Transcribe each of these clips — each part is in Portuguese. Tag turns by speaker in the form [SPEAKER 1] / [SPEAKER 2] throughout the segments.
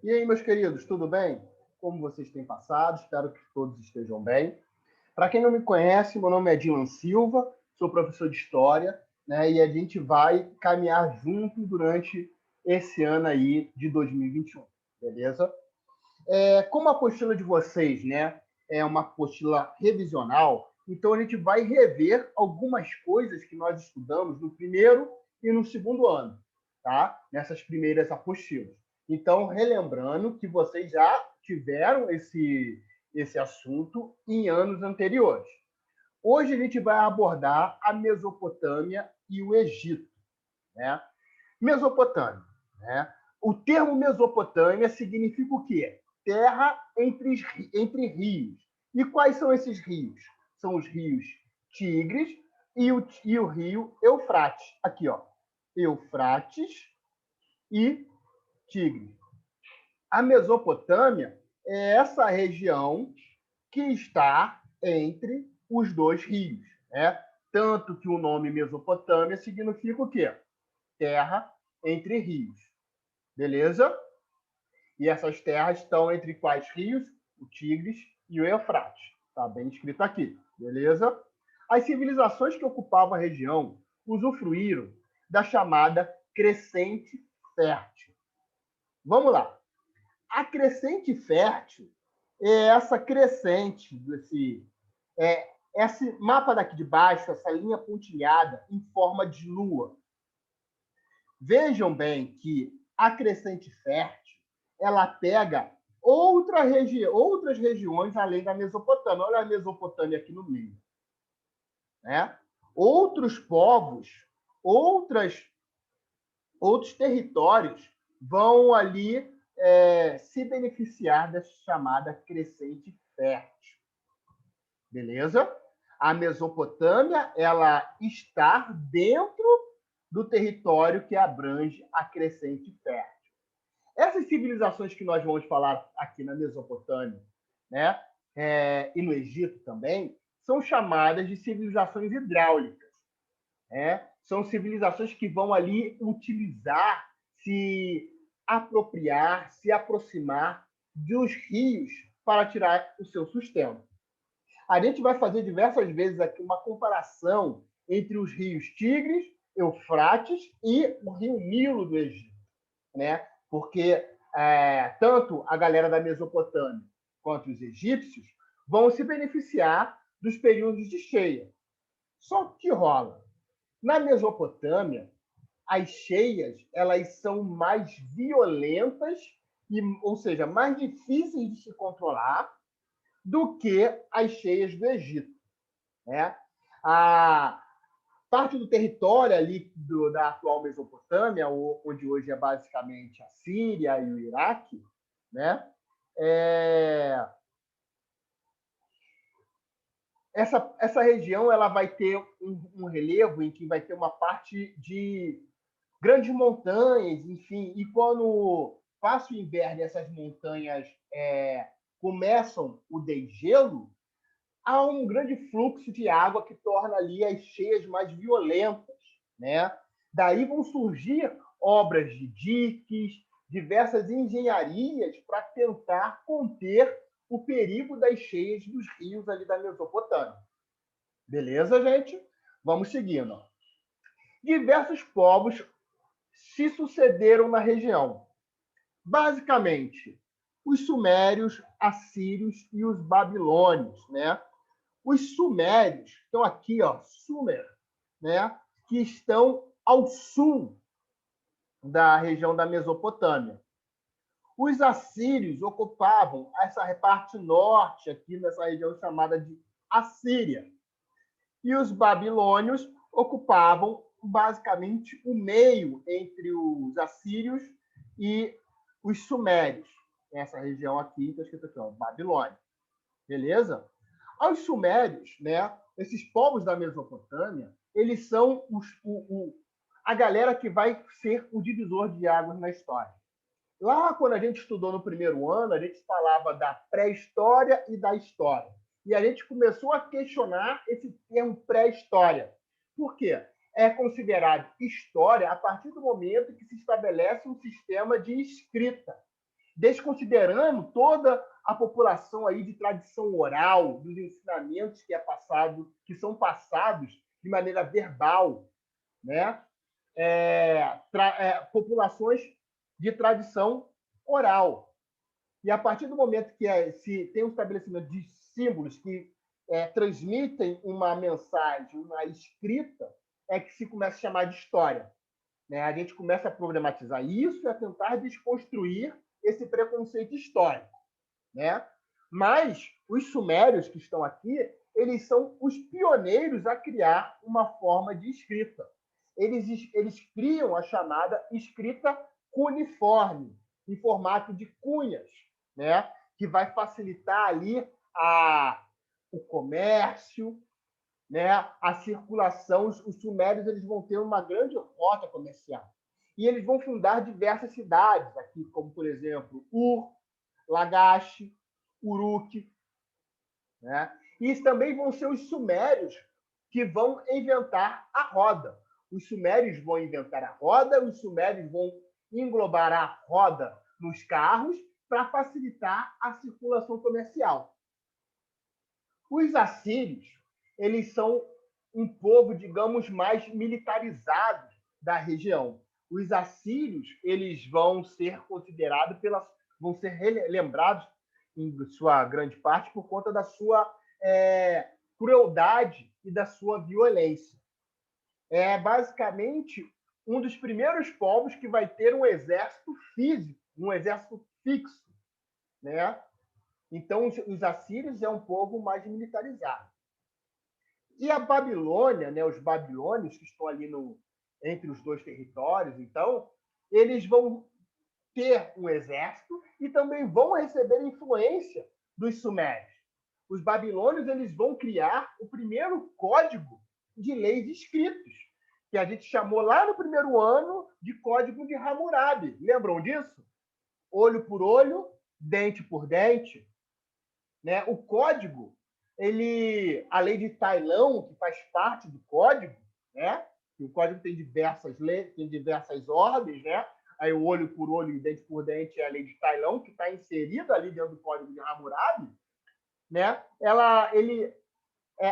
[SPEAKER 1] E aí, meus queridos, tudo bem? Como vocês têm passado? Espero que todos estejam bem. Para quem não me conhece, meu nome é Dilan Silva, sou professor de História, né? E a gente vai caminhar junto durante esse ano aí de 2021, beleza? Como a apostila de vocês, né, é uma apostila revisional, então a gente vai rever algumas coisas que nós estudamos no primeiro e no segundo ano, tá? Nessas primeiras apostilas. Então, relembrando que vocês já tiveram esse assunto em anos anteriores. Hoje a gente vai abordar a Mesopotâmia e o Egito, né? Mesopotâmia, né? O termo Mesopotâmia significa o quê? Terra entre rios. E quais são esses rios? São os rios Tigres e o rio Eufrates. Aqui, ó. Eufrates e Tigre. A Mesopotâmia é essa região que está entre os dois rios, né? Tanto que o nome Mesopotâmia significa o quê? Terra entre rios. Beleza? E essas terras estão entre quais rios? O Tigres e o Eufrates. Está bem escrito aqui. Beleza? As civilizações que ocupavam a região usufruíram da chamada crescente fértil. Vamos lá. A crescente fértil é essa crescente, esse mapa daqui de baixo, essa linha pontilhada em forma de lua. Vejam bem que a crescente fértil ela pega outras regiões além da Mesopotâmia. Olha a Mesopotâmia aqui no meio, né? Outros povos, outros territórios vão ali se beneficiar dessa chamada crescente fértil. Beleza? A Mesopotâmia ela está dentro do território que abrange a crescente fértil. Essas civilizações que nós vamos falar aqui na Mesopotâmia, né, e no Egito também, são chamadas de civilizações hidráulicas. Né? São civilizações que vão ali utilizar, se apropriar, se aproximar dos rios para tirar o seu sustento. A gente vai fazer diversas vezes aqui uma comparação entre os rios Tigres, Eufrates e o rio Nilo do Egito, né? Porque tanto a galera da Mesopotâmia quanto os egípcios vão se beneficiar dos períodos de cheia. Só que rola. Na Mesopotâmia, as cheias elas são mais violentas, ou seja, mais difíceis de se controlar do que as cheias do Egito. Né? A parte do território ali da atual Mesopotâmia, onde hoje é basicamente a Síria e o Iraque, né? Essa região ela vai ter um relevo em que vai ter uma parte de grandes montanhas, enfim, e quando passa o inverno e essas montanhas começam o degelo, há um grande fluxo de água que torna ali as cheias mais violentas, né? Daí vão surgir obras de diques, diversas engenharias para tentar conter o perigo das cheias dos rios ali da Mesopotâmia. Beleza, gente? Vamos seguindo. Diversos povos se sucederam na região. Basicamente, os sumérios, assírios e os babilônios, né? Os sumérios estão aqui, ó, Sumer, né? Que estão ao sul da região da Mesopotâmia. Os assírios ocupavam essa parte norte aqui nessa região chamada de Assíria. E os babilônios ocupavam basicamente o meio entre os assírios e os sumérios. Essa região aqui está escrito aqui, ó, Babilônia. Beleza? Aos sumérios, né, esses povos da Mesopotâmia, eles são a galera que vai ser o divisor de águas na história. Lá, quando a gente estudou no primeiro ano, a gente falava da pré-história e da história. E a gente começou a questionar esse termo pré-história. Por quê? É considerado história a partir do momento que se estabelece um sistema de escrita. desconsiderando toda a população aí de tradição oral, dos ensinamentos que são passados de maneira verbal, né? Populações de tradição oral. E a partir do momento que se tem um estabelecimento de símbolos que transmitem uma mensagem, uma escrita, é que se começa a chamar de história. Né? A gente começa a problematizar isso e a tentar desconstruir esse preconceito histórico. Né? Mas os sumérios que estão aqui, eles são os pioneiros a criar uma forma de escrita. Eles criam a chamada escrita cuneiforme, em formato de cunhas, né? Que vai facilitar ali o comércio, né? A circulação. Os sumérios eles vão ter uma grande rota comercial. E eles vão fundar diversas cidades, aqui, como, por exemplo, Ur, Lagash, Uruk. Né? E também vão ser os sumérios que vão inventar a roda. Os sumérios vão inventar a roda, os sumérios vão englobar a roda nos carros para facilitar a circulação comercial. Os assírios, eles são um povo, digamos, mais militarizado da região. Os assírios, eles vão ser considerados vão ser lembrados em sua grande parte por conta da sua crueldade e da sua violência. É basicamente um dos primeiros povos que vai ter um exército físico, um exército fixo, né? Então, os assírios é um povo mais militarizado. E a Babilônia, né, os babilônios que estão ali entre os dois territórios, então, eles vão ter um exército e também vão receber influência dos sumérios. Os babilônios eles vão criar o primeiro código de leis escritos, que a gente chamou lá no primeiro ano de Código de Hammurabi. Lembram disso? Olho por olho, dente por dente. Né? O código, a lei de Tailão, que faz parte do código, né? O código tem diversas leis, tem diversas ordens, né? Aí o olho por olho e dente por dente é a lei de Tailão, que está inserida ali dentro do Código de Hammurabi, né? Ele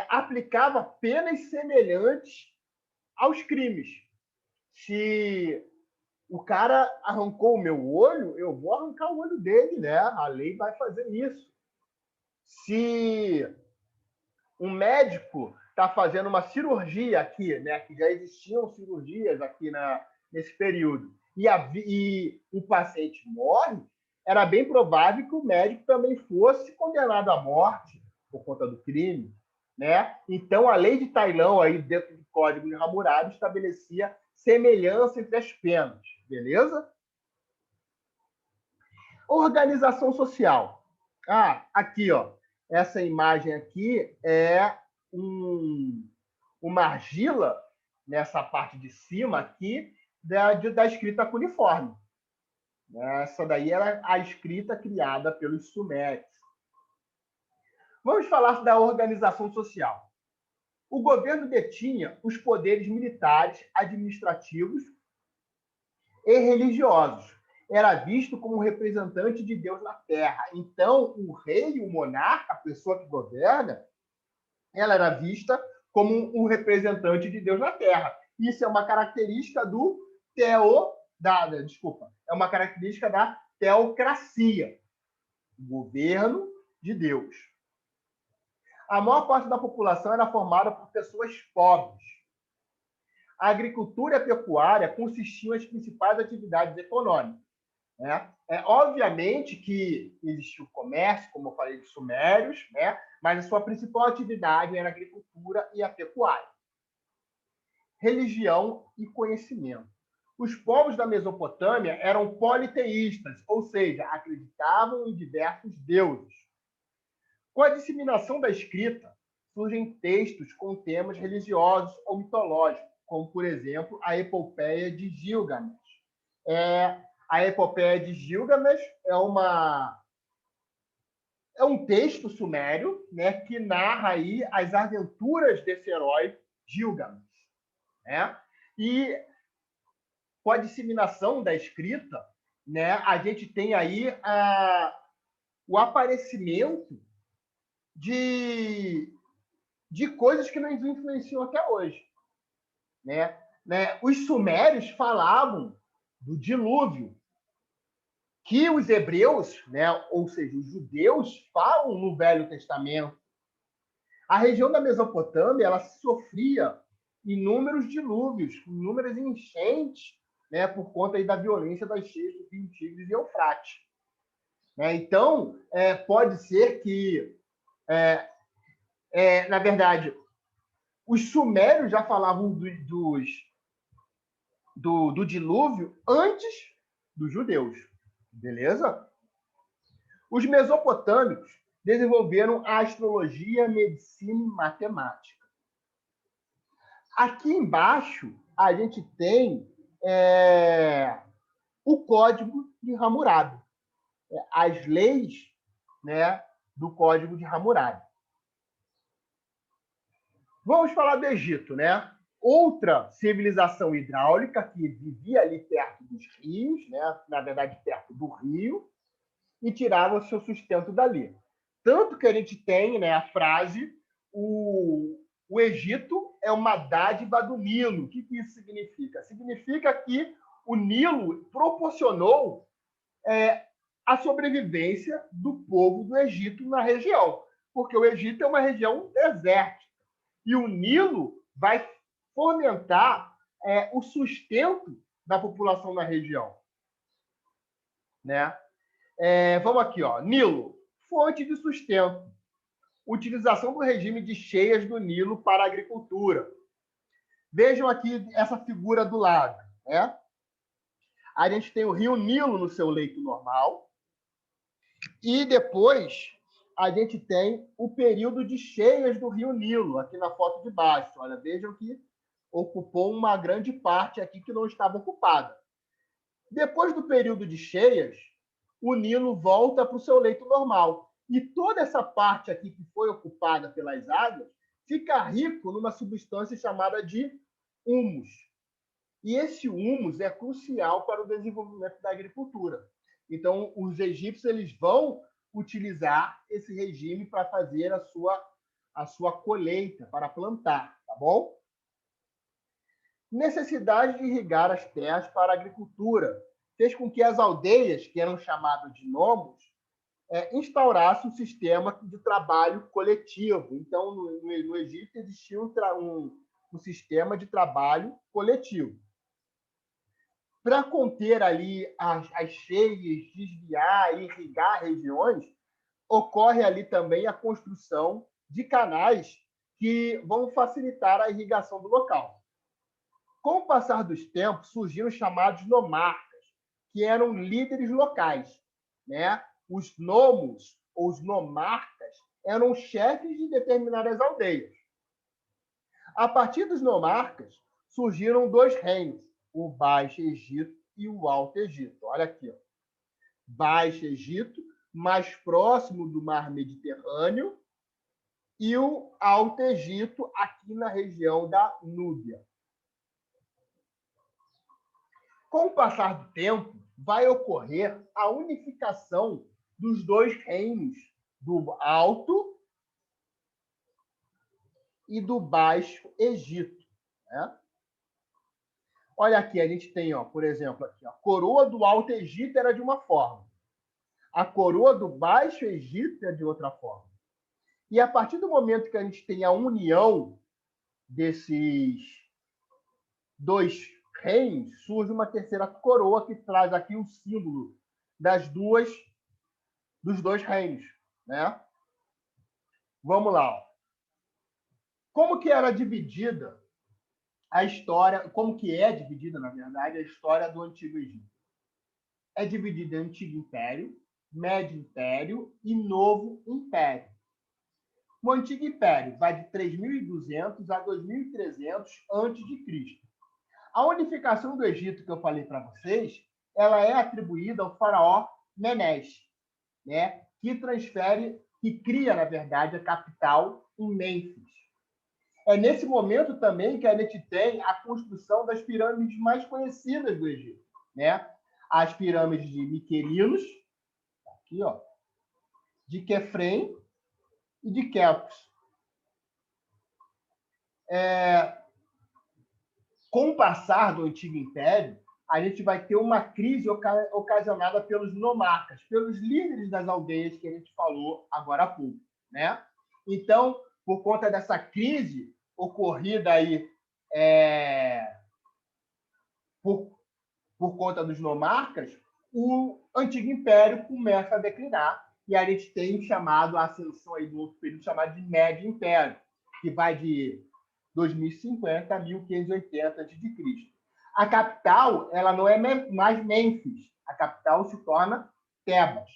[SPEAKER 1] aplicava penas semelhantes aos crimes. Se o cara arrancou o meu olho, eu vou arrancar o olho dele, né? A lei vai fazer isso. Se um médico está fazendo uma cirurgia aqui, né? Que já existiam cirurgias aqui nesse período, e o paciente morre, era bem provável que o médico também fosse condenado à morte por conta do crime. Né? Então, a lei de Tailão, aí, dentro do Código de Hammurabi, estabelecia semelhança entre as penas. Beleza? Organização social. Aqui, ó. Essa imagem aqui é uma argila, nessa parte de cima aqui, da escrita cuneiforme. Essa daí era a escrita criada pelos sumérios. Vamos falar da organização social. O governo detinha os poderes militares, administrativos e religiosos. Era visto como representante de Deus na Terra. Então, o rei, o monarca, a pessoa que governa, ela era vista como um representante de Deus na Terra. Isso é uma característica é uma característica da teocracia, governo de Deus. A maior parte da população era formada por pessoas pobres. A agricultura e a pecuária consistiam as principais atividades econômicas. Né? Obviamente que existia o comércio, como eu falei, de sumérios, né? Mas a sua principal atividade era a agricultura e a pecuária. Religião e conhecimento. Os povos da Mesopotâmia eram politeístas, ou seja, acreditavam em diversos deuses. Com a disseminação da escrita, surgem textos com temas religiosos ou mitológicos, como, por exemplo, a Epopeia de Gilgamesh. A Epopeia de Gilgamesh é um texto sumério, né, que narra aí as aventuras desse herói Gilgamesh. Né? E com a disseminação da escrita, né, a gente tem aí o aparecimento de coisas que nos influenciam até hoje, né? Os sumérios falavam do dilúvio, que os hebreus, né, ou seja, os judeus, falam no Velho Testamento. A região da Mesopotâmia ela sofria inúmeros dilúvios, inúmeras enchentes, né, por conta aí da violência das cheias do Rio Tigres e Eufrates. Então, pode ser que, na verdade, os sumérios já falavam do dilúvio antes dos judeus, beleza? Os mesopotâmicos desenvolveram a astrologia, medicina e matemática. Aqui embaixo, a gente tem o Código de Hammurabi, as leis, né, do Código de Hammurabi. Vamos falar do Egito, né? Outra civilização hidráulica que vivia ali perto dos rios, né? Na verdade, perto do rio, e tirava o seu sustento dali. Tanto que a gente tem, né, a frase o Egito é uma dádiva do Nilo. O que isso significa? Significa que o Nilo proporcionou a sobrevivência do povo do Egito na região, porque o Egito é uma região desértica. E o Nilo vai fomentar o sustento da população na região. Né? Vamos aqui, ó. Nilo, fonte de sustento. Utilização do regime de cheias do Nilo para a agricultura. Vejam aqui essa figura do lado. Né? A gente tem o rio Nilo no seu leito normal. E depois a gente tem o período de cheias do rio Nilo, aqui na foto de baixo. Olha, vejam que ocupou uma grande parte aqui que não estava ocupada. Depois do período de cheias, o Nilo volta para o seu leito normal. E toda essa parte aqui que foi ocupada pelas águas fica rico numa substância chamada de humus. E esse humus é crucial para o desenvolvimento da agricultura. Então, os egípcios eles vão utilizar esse regime para fazer a sua colheita, para plantar, tá bom? Necessidade de irrigar as terras para a agricultura fez com que as aldeias, que eram chamadas de nomos, instaurassem um sistema de trabalho coletivo. Então, no Egito existia um sistema de trabalho coletivo. Para conter ali as cheias, desviar e irrigar regiões, ocorre ali também a construção de canais que vão facilitar a irrigação do local. Com o passar dos tempos, surgiram os chamados nomarcas, que eram líderes locais. Né? Os nomos, ou os nomarcas, eram chefes de determinadas aldeias. A partir dos nomarcas, surgiram dois reinos, o Baixo Egito e o Alto Egito. Olha aqui. Ó. Baixo Egito, mais próximo do mar Mediterrâneo, e o Alto Egito, aqui na região da Núbia. Com o passar do tempo, vai ocorrer a unificação dos dois reinos, do Alto e do Baixo Egito. Né? Olha aqui, a gente tem, ó, por exemplo, aqui, a coroa do Alto Egito era de uma forma. A coroa do Baixo Egito é de outra forma. E a partir do momento que a gente tem a união desses dois reinos, surge uma terceira coroa que traz aqui o símbolo dos dois reinos. Né? Vamos lá. Ó. Como que era dividida a história, como que é dividida, na verdade, a história do Antigo Egito? É dividida em Antigo Império, Médio Império e Novo Império. O Antigo Império vai de 3.200 a 2.300 a.C. A unificação do Egito que eu falei para vocês, ela é atribuída ao faraó Menes, né? que cria, na verdade, a capital em Mênfis. É nesse momento também que a gente tem a construção das pirâmides mais conhecidas do Egito. Né? as pirâmides de Miquelinos, aqui, ó, de Quefrem e de Quepos. Com o passar do Antigo Império, a gente vai ter uma crise ocasionada pelos nomarcas, pelos líderes das aldeias que a gente falou agora há pouco, né? Então, por conta dessa crise ocorrida aí por conta dos nomarcas, o Antigo Império começa a declinar e a gente tem o chamado, a ascensão aí do outro período chamado de Médio Império, que vai de 2050 a 1580 a.C. A capital, ela não é mais Mênfis, a capital se torna Tebas.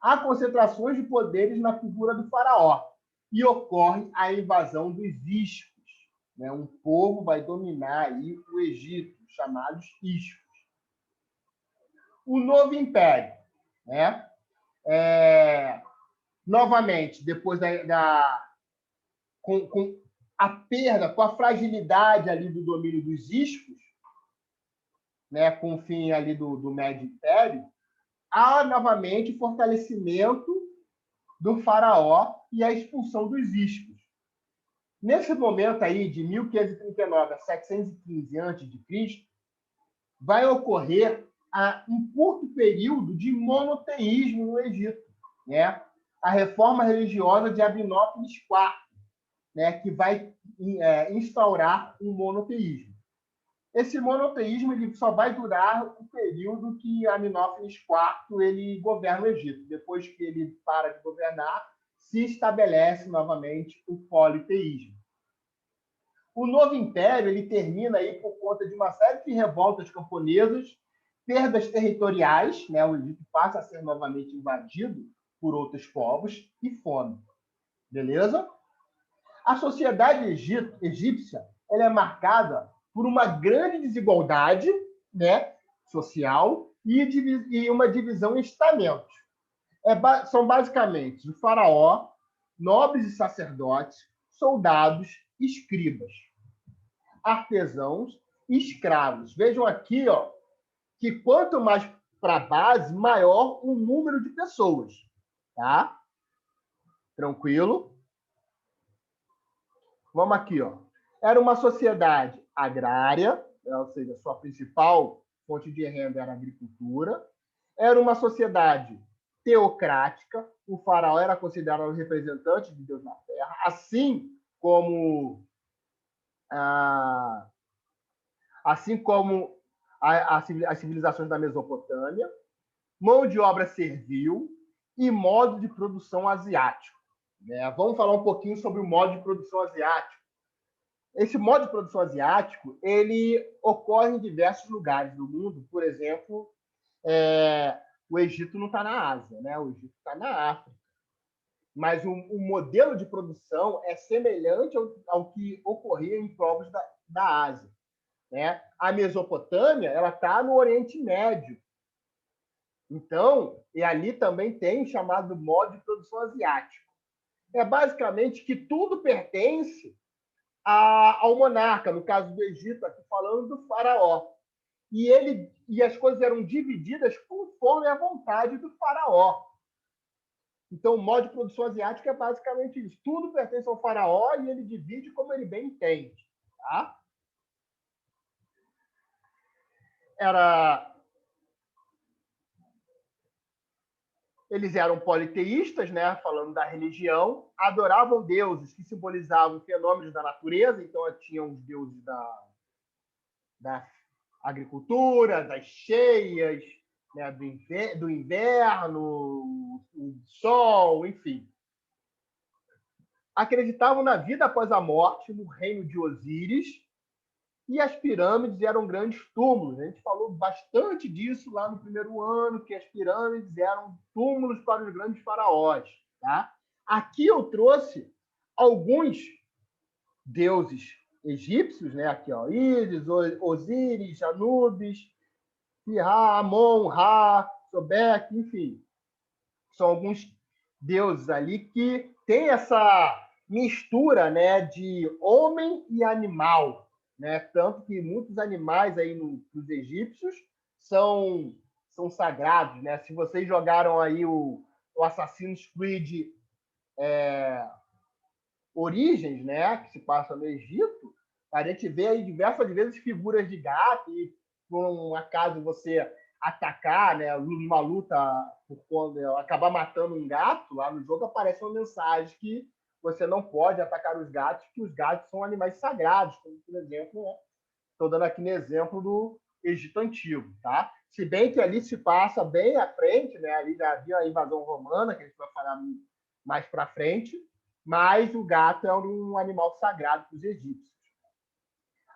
[SPEAKER 1] Há concentrações de poderes na figura do faraó e ocorre a invasão dos iscos, né? Um povo vai dominar aí o Egito, chamados iscos. O novo império, né? Novamente, depois com a perda, com a fragilidade ali do domínio dos iscos, né, com o fim ali do Médio Império, há novamente fortalecimento do faraó e a expulsão dos iscos. Nesse momento aí, de 1539 a 715 a.C., vai ocorrer um curto período de monoteísmo no Egito, né? A reforma religiosa de Abinópolis IV, né, que vai instaurar um monoteísmo. Esse monoteísmo ele só vai durar o período que Abinópolis IV ele governa o Egito. Depois que ele para de governar, se estabelece novamente o politeísmo. O novo império ele termina aí por conta de uma série de revoltas camponesas, perdas territoriais, né? O Egito passa a ser novamente invadido por outros povos e fome. Beleza? A sociedade egípcia ela é marcada por uma grande desigualdade, né, social e uma divisão em estamentos. São basicamente o faraó, nobres e sacerdotes, soldados, escribas, artesãos e escravos. Vejam aqui, ó, que quanto mais para a base, maior o número de pessoas. Tá? Tranquilo? Vamos aqui, ó. Era uma sociedade agrária, ou seja, sua principal fonte de renda era a agricultura. Era uma sociedade teocrática, o faraó era considerado o representante de Deus na terra, assim como as civilizações da Mesopotâmia, mão de obra servil e modo de produção asiático. Vamos falar um pouquinho sobre o modo de produção asiático. Esse modo de produção asiático ele ocorre em diversos lugares do mundo. Por exemplo, o Egito não está na Ásia, né? O Egito está na África. Mas o modelo de produção é semelhante ao que ocorria em povos da Ásia. Né? A Mesopotâmia ela está no Oriente Médio. Então, e ali também tem o chamado modo de produção asiático. É basicamente que tudo pertence ao monarca, no caso do Egito, aqui falando do faraó. E as coisas eram divididas conforme a vontade do faraó. Então, o modo de produção asiático é basicamente isso. Tudo pertence ao faraó e ele divide como ele bem entende. Tá? Eles eram politeístas, né? Falando da religião, adoravam deuses que simbolizavam fenômenos da natureza, então tinham os deuses da agricultura, das cheias, né? do inverno, o sol, enfim. Acreditavam na vida após a morte, no reino de Osíris, e as pirâmides eram grandes túmulos. A gente falou bastante disso lá no primeiro ano, que as pirâmides eram túmulos para os grandes faraós. Tá? Aqui eu trouxe alguns deuses egípcios, né? Aqui, ó, Ísis, Osíris, Anubis, Ra, Amon, Ra, Sobek, enfim. São alguns deuses ali que têm essa mistura, né, de homem e animal. Né? Tanto que muitos animais aí nos egípcios são, são sagrados, né? Se vocês jogaram aí o Assassin's Creed Origens, né, que se passa no Egito, a gente vê aí diversas vezes figuras de gato e, por um acaso, você atacar, né, numa luta, quando acabar matando um gato, lá no jogo aparece uma mensagem que você não pode atacar os gatos, que os gatos são animais sagrados, como, por exemplo, né, estou dando aqui no exemplo do Egito Antigo, tá? Se bem que ali se passa bem à frente, né, ali já havia a invasão romana, que a gente vai falar mais para frente, mas o gato é um animal sagrado para os egípcios.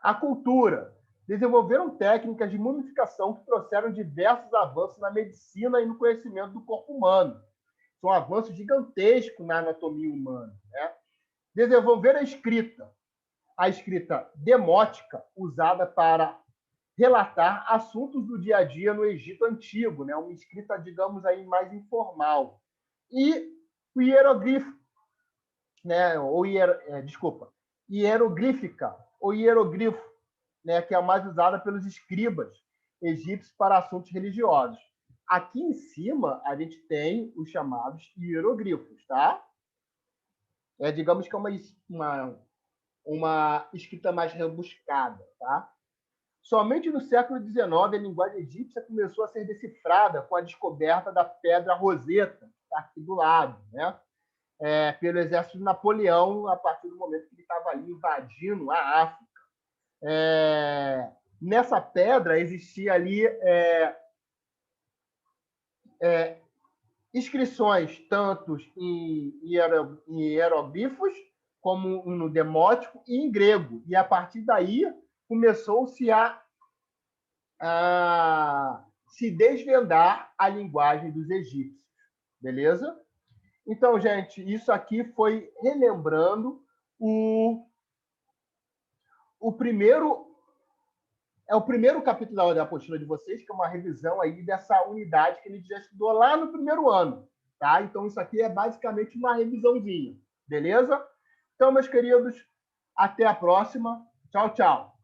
[SPEAKER 1] A cultura. Desenvolveram técnicas de mumificação que trouxeram diversos avanços na medicina e no conhecimento do corpo humano. São avanços gigantescos na anatomia humana. Né? Desenvolveram a escrita demótica, usada para relatar assuntos do dia a dia no Egito Antigo, né? Uma escrita, digamos aí, mais informal. E o hieroglifo, né, hieroglífica, ou hierogrifo, né, que é a mais usada pelos escribas egípcios para assuntos religiosos. Aqui em cima, a gente tem os chamados hieroglifos, tá? Digamos que é uma escrita mais rebuscada, tá? Somente no século XIX, a linguagem egípcia começou a ser decifrada com a descoberta da pedra Roseta, que está aqui do lado, né? Pelo exército de Napoleão, a partir do momento que ele estava ali invadindo a África. Nessa pedra existia ali inscrições tanto em hieroglifos como no demótico e em grego. E a partir daí começou-se a se desvendar a linguagem dos egípcios. Beleza? Então, gente, isso aqui foi relembrando o primeiro capítulo da apostila de vocês, que é uma revisão aí dessa unidade que a gente já estudou lá no primeiro ano, tá? Então, isso aqui é basicamente uma revisãozinha, beleza? Então, meus queridos, até a próxima. Tchau, tchau.